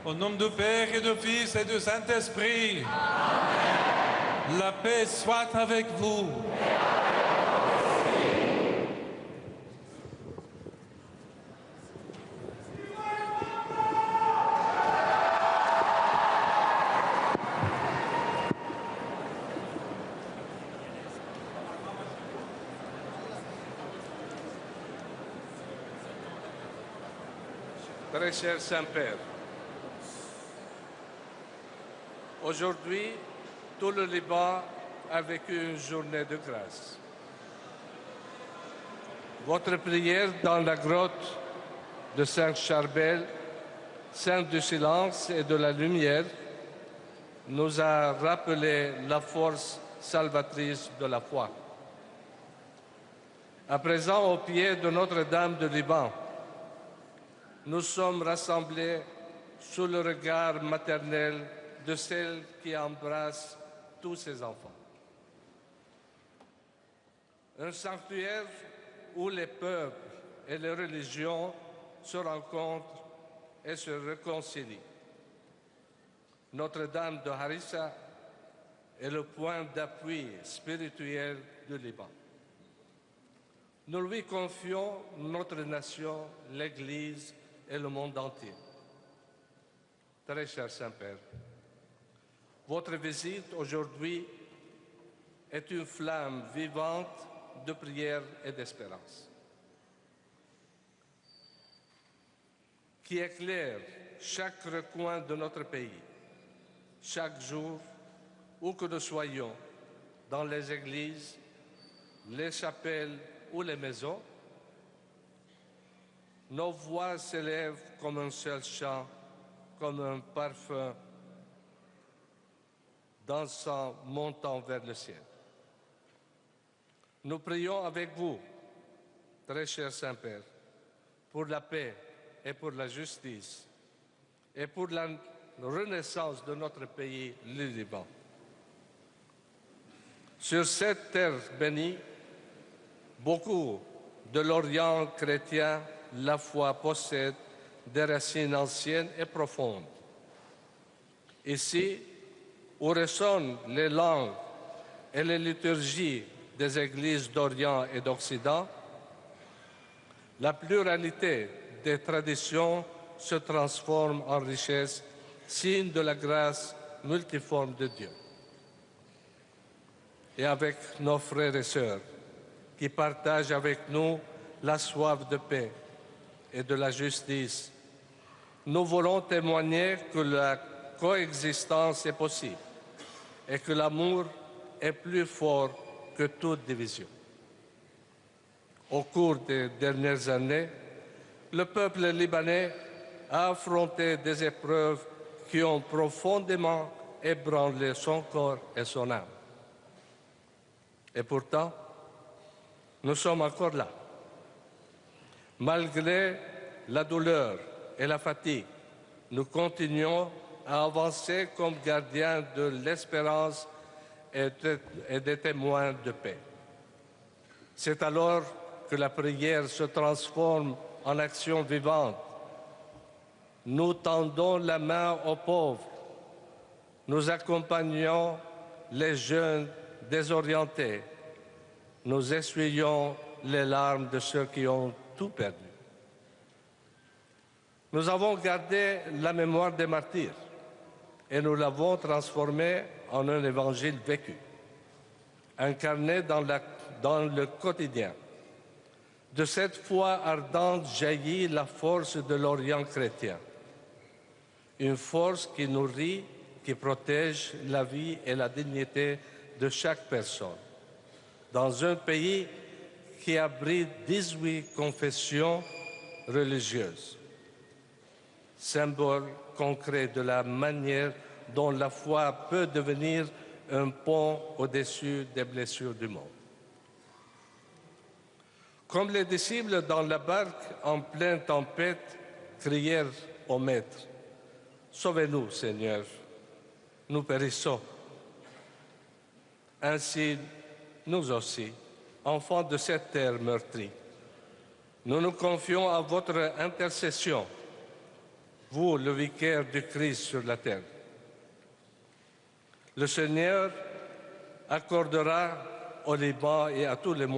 Au nom du Père et du Fils et du Saint-Esprit. Amen. La paix soit avec vous. Très cher Saint-Père, aujourd'hui, tout le Liban a vécu une journée de grâce. Votre prière dans la grotte de Saint-Charbel, sainte du silence et de la lumière, nous a rappelé la force salvatrice de la foi. À présent, au pied de Notre-Dame de Liban, nous sommes rassemblés sous le regard maternel de celle qui embrasse tous ses enfants. Un sanctuaire où les peuples et les religions se rencontrent et se réconcilient. Notre-Dame de Harissa est le point d'appui spirituel du Liban. Nous lui confions notre nation, l'Église et le monde entier. Très cher Saint-Père, votre visite aujourd'hui est une flamme vivante de prière et d'espérance qui éclaire chaque recoin de notre pays, chaque jour, où que nous soyons, dans les églises, les chapelles ou les maisons. Nos voix s'élèvent comme un seul chant, comme un parfum dansant montant vers le ciel. Nous prions avec vous, très cher Saint-Père, pour la paix et pour la justice et pour la renaissance de notre pays, le Liban. Sur cette terre bénie, beaucoup de l'Orient chrétien, la foi possède des racines anciennes et profondes. Ici, où résonnent les langues et les liturgies des églises d'Orient et d'Occident, la pluralité des traditions se transforme en richesse, signe de la grâce multiforme de Dieu. Et avec nos frères et sœurs qui partagent avec nous la soif de paix et de la justice, nous voulons témoigner que la coexistence est possible et que l'amour est plus fort que toute division. Au cours des dernières années, le peuple libanais a affronté des épreuves qui ont profondément ébranlé son corps et son âme. Et pourtant, nous sommes encore là. Malgré la douleur et la fatigue, nous continuons à avancer comme gardiens de l'espérance et des témoins de paix. C'est alors que la prière se transforme en action vivante. Nous tendons la main aux pauvres, nous accompagnons les jeunes désorientés, nous essuyons les larmes de ceux qui ont tout perdu. Nous avons gardé la mémoire des martyrs et nous l'avons transformée en un évangile vécu, incarné dans le quotidien. De cette foi ardente jaillit la force de l'Orient chrétien, une force qui nourrit, qui protège la vie et la dignité de chaque personne. Dans un pays qui abrite 18 confessions religieuses, symbole concret de la manière dont la foi peut devenir un pont au-dessus des blessures du monde. Comme les disciples dans la barque en pleine tempête crièrent au Maître, « Sauvez-nous, Seigneur, nous périssons. » Ainsi, nous aussi, enfants de cette terre meurtrie, nous nous confions à votre intercession vous, le vicaire du Christ sur la terre. Le Seigneur accordera au Liban et à tous les